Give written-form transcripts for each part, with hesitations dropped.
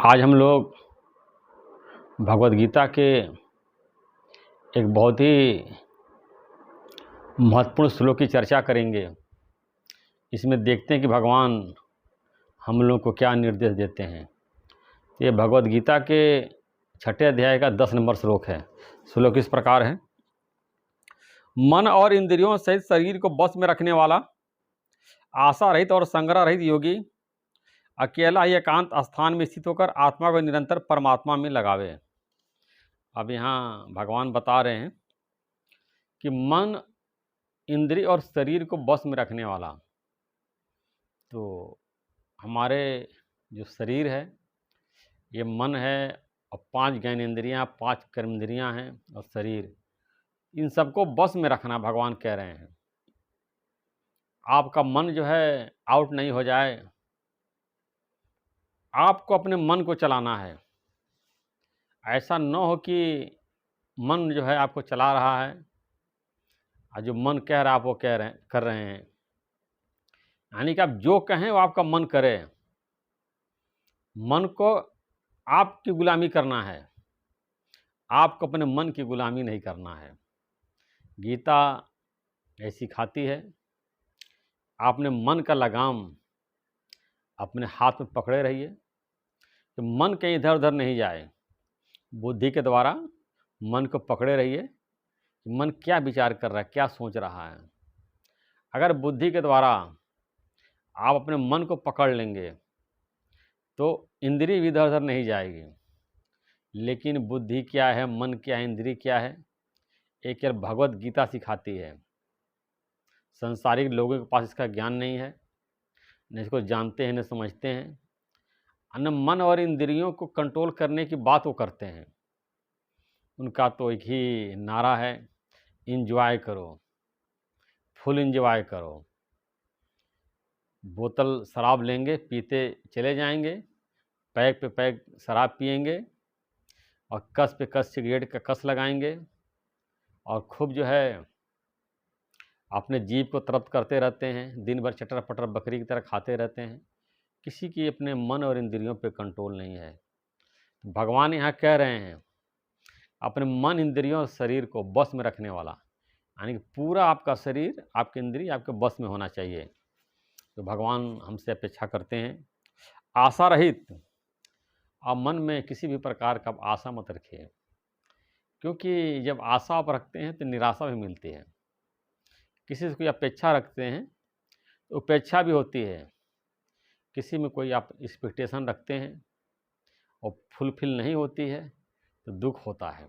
आज हम लोग भगवद गीता के एक बहुत ही महत्वपूर्ण श्लोक की चर्चा करेंगे। इसमें देखते हैं कि भगवान हम लोग को क्या निर्देश देते हैं। ये भगवद गीता के 6ठे अध्याय का 10 नंबर श्लोक है। श्लोक इस प्रकार है। मन और इंद्रियों सहित शरीर को बस में रखने वाला, आशा रहित और संग्रह रहित योगी अकेला ही एकांत स्थान में स्थित होकर आत्मा को निरंतर परमात्मा में लगावे। अब यहाँ भगवान बता रहे हैं कि मन, इंद्रिय और शरीर को बस में रखने वाला, तो हमारे जो शरीर है ये मन है और 5 ज्ञानेंद्रियाँ, 5 कर्मेंद्रियाँ हैं और शरीर, इन सबको बस में रखना भगवान कह रहे हैं। आपका मन जो है आउट नहीं हो जाए, आपको अपने मन को चलाना है। ऐसा न हो कि मन जो है आपको चला रहा है और जो मन कह रहा है आप वो कर रहे हैं। यानी कि आप जो कहें वो आपका मन करे। मन को आपकी गुलामी करना है, आपको अपने मन की गुलामी नहीं करना है। गीता ऐसी सिखाती है, आपने मन का लगाम अपने हाथ में पकड़े रहिए कि मन कहीं इधर उधर नहीं जाए। बुद्धि के द्वारा मन को पकड़े रहिए कि मन क्या विचार कर रहा है, क्या सोच रहा है। अगर बुद्धि के द्वारा आप अपने मन को पकड़ लेंगे तो इंद्रिय भी इधर उधर नहीं जाएगी। लेकिन बुद्धि क्या है, मन क्या है, इंद्रिय क्या है, एक यार भगवद गीता सिखाती है। संसारिक लोगों के पास इसका ज्ञान नहीं है, न इसको जानते हैं, न समझते हैं। न मन और इंद्रियों को कंट्रोल करने की बात वो करते हैं। उनका तो एक ही नारा है, इंजॉय करो, फुल इंजॉय करो। बोतल शराब लेंगे, पीते चले जाएंगे, पैक पे पैक शराब पिएंगे और कस पे कस सिगरेट का कस लगाएंगे और खूब जो है अपने जीभ को तृप्त करते रहते हैं। दिन भर चटर पटर बकरी की तरह खाते रहते हैं। किसी की अपने मन और इंद्रियों पे कंट्रोल नहीं है। तो भगवान यहाँ कह रहे हैं अपने मन, इंद्रियों और शरीर को बस में रखने वाला, यानी कि पूरा आपका शरीर, आपके इंद्रिय आपके बस में होना चाहिए। तो भगवान हमसे अपेक्षा करते हैं आशा रहित। आप मन में किसी भी प्रकार का आशा मत रखिए, क्योंकि जब आशा आप रखते हैं तो निराशा भी मिलती है। किसी से कोई अपेक्षा रखते हैं तो उपेक्षा भी होती है। किसी में कोई आप एक्सपेक्टेशन रखते हैं और फुलफिल नहीं होती है तो दुख होता है।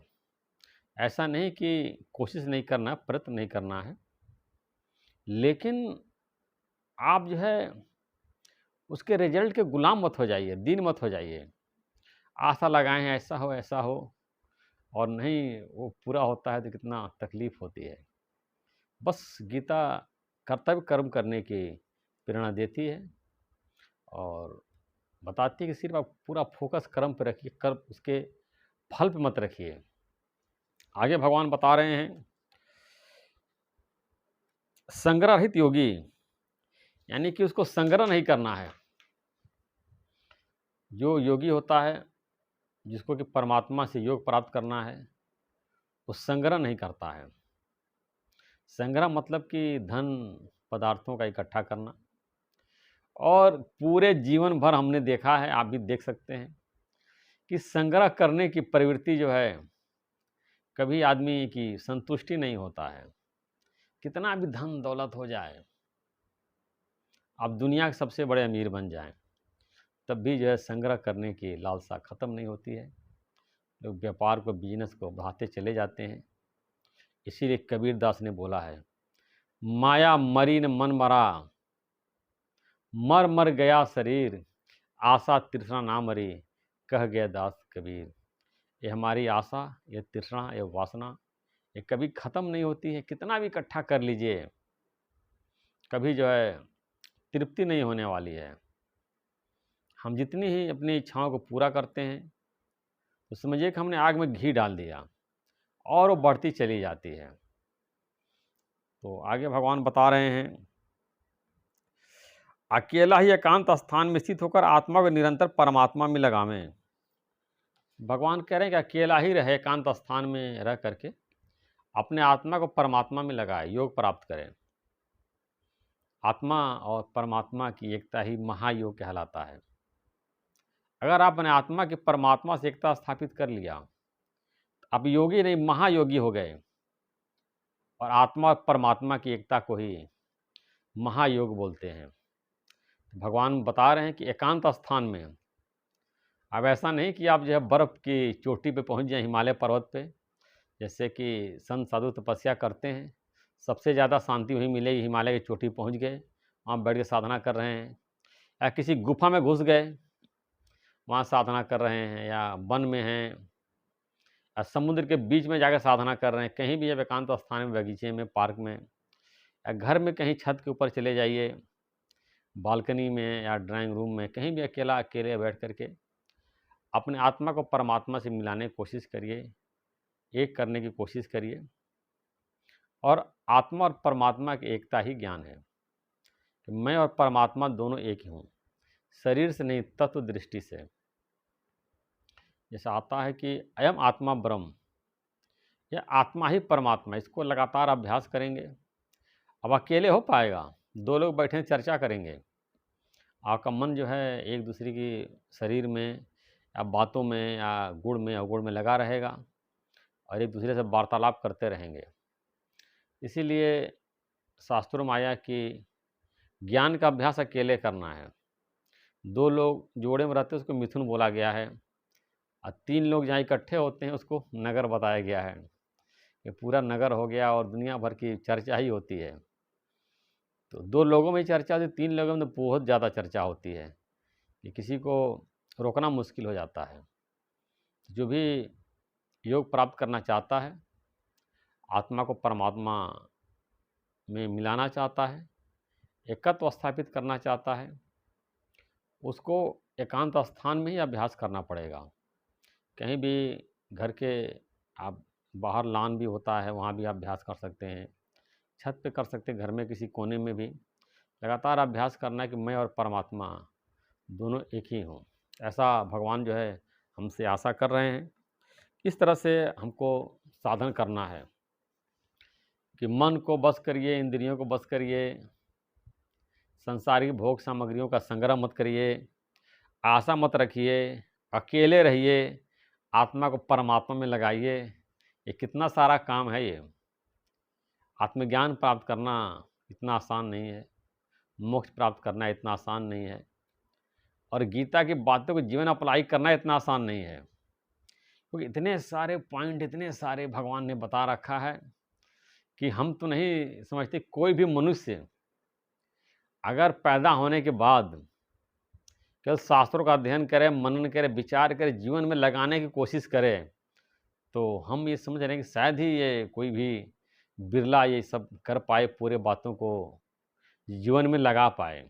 ऐसा नहीं कि कोशिश नहीं करना, प्रयत्न नहीं करना है, लेकिन आप जो है उसके रिजल्ट के गुलाम मत हो जाइए, दीन मत हो जाइए। आशा लगाए हैं ऐसा हो और नहीं वो पूरा होता है तो कितना तकलीफ होती है। बस गीता कर्तव्य कर्म करने की प्रेरणा देती है और बताती है कि सिर्फ आप पूरा फोकस कर्म पर रखिए, कर्म उसके फल पे मत रखिए। आगे भगवान बता रहे हैं संग्रह रहित योगी, यानी कि उसको संग्रह नहीं करना है। जो योगी होता है, जिसको कि परमात्मा से योग प्राप्त करना है, वो संग्रह नहीं करता है। संग्रह मतलब कि धन पदार्थों का इकट्ठा करना। और पूरे जीवन भर हमने देखा है, आप भी देख सकते हैं कि संग्रह करने की प्रवृत्ति जो है, कभी आदमी की संतुष्टि नहीं होता है। कितना भी धन दौलत हो जाए, आप दुनिया के सबसे बड़े अमीर बन जाएं, तब भी जो है संग्रह करने की लालसा ख़त्म नहीं होती है। लोग व्यापार को, बिजनेस को बढ़ाते चले जाते हैं। इसीलिए कबीर दास ने बोला है, माया मरी न मन मरा, मर मर गया शरीर, आशा तृष्णा ना मरी, कह गया दास कबीर। ये हमारी आशा, ये तृष्णा, ये वासना, ये कभी ख़त्म नहीं होती है। कितना भी इकट्ठा कर लीजिए, कभी जो है तृप्ति नहीं होने वाली है। हम जितनी ही अपनी इच्छाओं को पूरा करते हैं तो समझिए कि हमने आग में घी डाल दिया और वो बढ़ती चली जाती है। तो आगे भगवान बता रहे हैं अकेला ही एकांत स्थान में स्थित होकर आत्मा को निरंतर परमात्मा में लगावें। भगवान कह रहे हैं कि अकेला ही रहे, एकांत स्थान में रह करके अपने आत्मा को परमात्मा में लगाए, योग प्राप्त करें। आत्मा और परमात्मा की एकता ही महायोग कहलाता है। अगर आप अपने आत्मा की परमात्मा से एकता स्थापित कर लिया, तो आप योगी नहीं महायोगी हो गए, और आत्मा और परमात्मा की एकता को ही महायोग बोलते हैं। तो भगवान बता रहे हैं कि एकांत स्थान में, अब ऐसा नहीं कि आप जो है बर्फ़ की चोटी पे पहुंच जाएं, हिमालय पर्वत पे, जैसे कि संत साधु तपस्या करते हैं, सबसे ज़्यादा शांति वहीं मिलेगी, हिमालय की चोटी पहुंच गए, वहाँ बैठ के साधना कर रहे हैं, या किसी गुफा में घुस गए, वहाँ साधना कर रहे हैं, या वन में हैं, या समुद्र के बीच में जाकर साधना कर रहे हैं, कहीं भी जब एकांत स्थान में, बगीचे में, पार्क में, या घर में कहीं छत के ऊपर चले जाइए, बालकनी में या ड्राइंग रूम में, कहीं भी अकेले बैठ करके अपने आत्मा को परमात्मा से मिलाने की कोशिश करिए, एक करने की कोशिश करिए। और आत्मा और परमात्मा की एकता ही ज्ञान है कि मैं और परमात्मा दोनों एक ही हूँ, शरीर से नहीं, तत्व दृष्टि से। जैसा आता है कि अयम आत्मा ब्रह्म, यह आत्मा ही परमात्मा, इसको लगातार अभ्यास करेंगे। अब अकेले हो पाएगा, दो लोग बैठे चर्चा करेंगे, आपका मन जो है एक दूसरे की शरीर में या बातों में या गुण में अवगुण में लगा रहेगा, और एक दूसरे से वार्तालाप करते रहेंगे। इसीलिए शास्त्रों में आया कि ज्ञान का अभ्यास अकेले करना है। दो लोग जोड़े में रहते हैं उसको मिथुन बोला गया है, और तीन लोग जहाँ इकट्ठे होते हैं उसको नगर बताया गया है। कि पूरा नगर हो गया और दुनिया भर की चर्चा ही होती है। तो दो लोगों में ही चर्चा होती है, तीन लोगों में तो बहुत ज़्यादा चर्चा होती है कि किसी को रोकना मुश्किल हो जाता है। जो भी योग प्राप्त करना चाहता है, आत्मा को परमात्मा में मिलाना चाहता है, एकत्व स्थापित करना चाहता है, उसको एकांत स्थान में ही अभ्यास करना पड़ेगा। कहीं भी घर के आप बाहर लॉन भी होता है, वहाँ भी आप अभ्यास कर सकते हैं, छत पे कर सकते हैं, घर में किसी कोने में भी लगातार अभ्यास करना है कि मैं और परमात्मा दोनों एक ही हों। ऐसा भगवान जो है हमसे आशा कर रहे हैं। इस तरह से हमको साधन करना है कि मन को बस करिए, इंद्रियों को बस करिए, संसारिक भोग सामग्रियों का संग्रह मत करिए, आशा मत रखिए, अकेले रहिए, आत्मा को परमात्मा में लगाइए। ये कितना सारा काम है ये। आत्मज्ञान प्राप्त करना इतना आसान नहीं है, मोक्ष प्राप्त करना इतना आसान नहीं है, और गीता की बातों को जीवन अप्लाई करना इतना आसान नहीं है, क्योंकि इतने सारे पॉइंट, इतने सारे भगवान ने बता रखा है कि हम तो नहीं समझते। कोई भी मनुष्य अगर पैदा होने के बाद केवल शास्त्रों का अध्ययन करे, मनन करे, विचार करे, जीवन में लगाने की कोशिश करे, तो हम ये समझ रहे हैं कि शायद ही ये कोई भी बिरला ये सब कर पाए, पूरे बातों को जीवन में लगा पाए।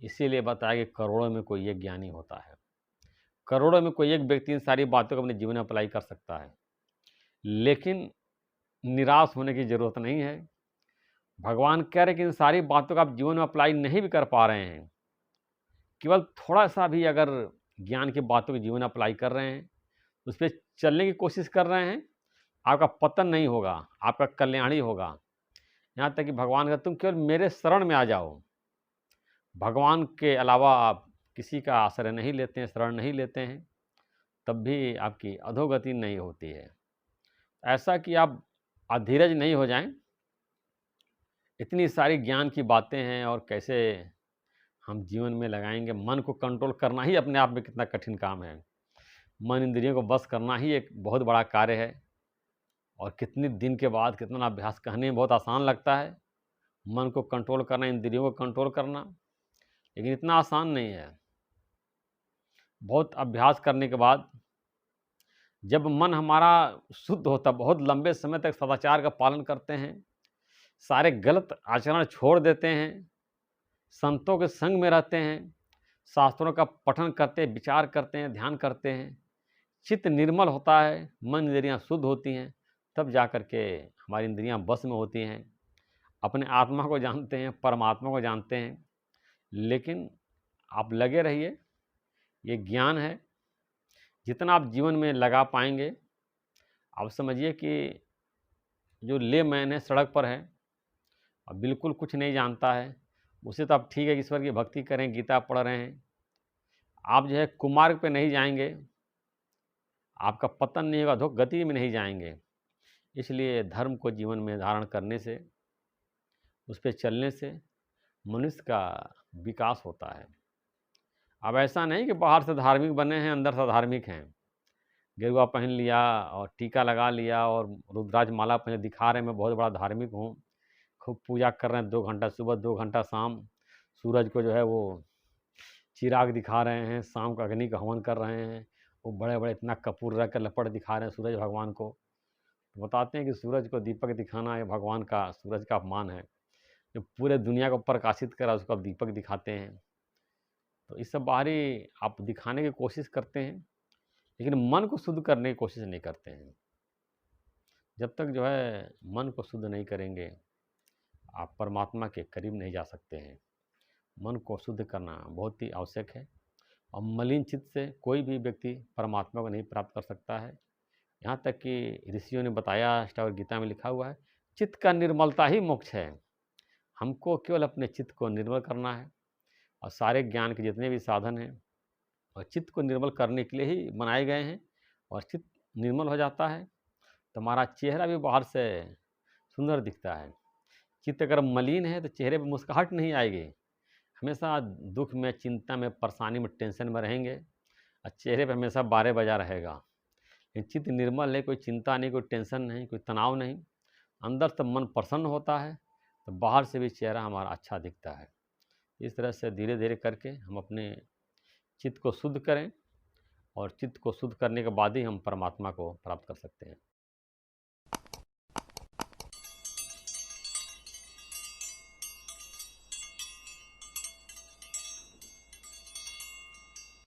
इसीलिए बताया कि करोड़ों में कोई एक ज्ञानी होता है, करोड़ों में कोई एक व्यक्ति इन सारी बातों को अपने जीवन में अप्लाई कर सकता है। लेकिन निराश होने की ज़रूरत नहीं है। भगवान कह रहे हैं कि इन सारी बातों को आप जीवन में अप्लाई नहीं भी कर पा रहे हैं, केवल थोड़ा-सा भी अगर ज्ञान की बातों को जीवन में अप्लाई कर रहे हैं, उस पे चलने की कोशिश कर रहे हैं, आपका पतन नहीं होगा, आपका कल्याण ही होगा। यहाँ तक कि भगवान कहते तुम केवल मेरे शरण में आ जाओ। भगवान के अलावा आप किसी का आश्रय नहीं लेते हैं, शरण नहीं लेते हैं, तब भी आपकी अधोगति नहीं होती है। ऐसा कि आप अधीरज नहीं हो जाएँ। इतनी सारी ज्ञान की बातें हैं, और कैसे हम जीवन में लगाएँगे। मन को कंट्रोल करना ही अपने आप में कितना कठिन काम है। मन इंद्रियों को बस करना ही एक बहुत बड़ा कार्य है, और कितने दिन के बाद कितना अभ्यास। कहने में बहुत आसान लगता है मन को कंट्रोल करना, इंद्रियों को कंट्रोल करना, लेकिन इतना आसान नहीं है। बहुत अभ्यास करने के बाद जब मन हमारा शुद्ध होता, बहुत लंबे समय तक सदाचार का पालन करते हैं, सारे गलत आचरण छोड़ देते हैं, संतों के संग में रहते हैं, शास्त्रों का पठन करते हैं, विचार करते हैं, ध्यान करते हैं, चित्त निर्मल होता है, मन इंद्रियां शुद्ध होती हैं, तब जा कर के हमारी इंद्रियां बस में होती हैं, अपने आत्मा को जानते हैं, परमात्मा को जानते हैं। लेकिन आप लगे रहिए, ये ज्ञान है, जितना आप जीवन में लगा पाएंगे, आप समझिए कि जो लेमैन है, सड़क पर है और बिल्कुल कुछ नहीं जानता है, उसे तो आप ठीक है ईश्वर की भक्ति करें, गीता पढ़ रहे हैं, आप जो है कुमार्ग पे नहीं जाएंगे, आपका पतन नहीं होगा, अधोगति में नहीं जाएंगे। इसलिए धर्म को जीवन में धारण करने से, उस पे चलने से मनुष्य का विकास होता है। अब ऐसा नहीं कि बाहर से धार्मिक बने हैं, अंदर से अधार्मिक हैं। गेरुआ पहन लिया और टीका लगा लिया और रुद्राक्ष माला पहने दिखा रहे हैं मैं बहुत बड़ा धार्मिक हूँ, खूब पूजा कर रहे हैं, 2 घंटा सुबह 2 घंटा शाम, सूरज को जो है वो चिराग दिखा रहे हैं, शाम का अग्नि का हवन कर रहे हैं, वो बड़े-बड़े इतना कपूर रख के लपट दिखा रहे हैं सूरज भगवान को। तो बताते हैं कि सूरज को दीपक दिखाना ये भगवान का, सूरज का अपमान है। जो पूरे दुनिया को प्रकाशित करा उसको आप दीपक दिखाते हैं। तो इस सब बाहरी आप दिखाने की कोशिश करते हैं, लेकिन मन को शुद्ध करने की कोशिश नहीं करते हैं। जब तक जो है मन को शुद्ध नहीं करेंगे, आप परमात्मा के करीब नहीं जा सकते हैं। मन को शुद्ध करना बहुत ही आवश्यक है और मलिन चित्त से कोई भी व्यक्ति परमात्मा को नहीं प्राप्त कर सकता है। यहाँ तक कि ऋषियों ने बताया, अष्टावक्र गीता में लिखा हुआ है, चित्त का निर्मलता ही मोक्ष है। हमको केवल अपने चित्त को निर्मल करना है और सारे ज्ञान के जितने भी साधन हैं और चित्त को निर्मल करने के लिए ही बनाए गए हैं। और चित्त निर्मल हो जाता है तो हमारा चेहरा भी बाहर से सुंदर दिखता है। चित्त अगर मलिन है तो चेहरे पर मुस्कुराहट नहीं आएगी, हमेशा दुख में, चिंता में, परेशानी में, टेंशन में रहेंगे और चेहरे पर हमेशा बारे बजा रहेगा। लेकिन चित्त निर्मल है, कोई चिंता नहीं, कोई टेंशन नहीं, कोई तनाव नहीं, अंदर से मन प्रसन्न होता है तो बाहर से भी चेहरा हमारा अच्छा दिखता है। इस तरह से धीरे धीरे करके हम अपने चित्त को शुद्ध करें और चित्त को शुद्ध करने के बाद ही हम परमात्मा को प्राप्त कर सकते हैं।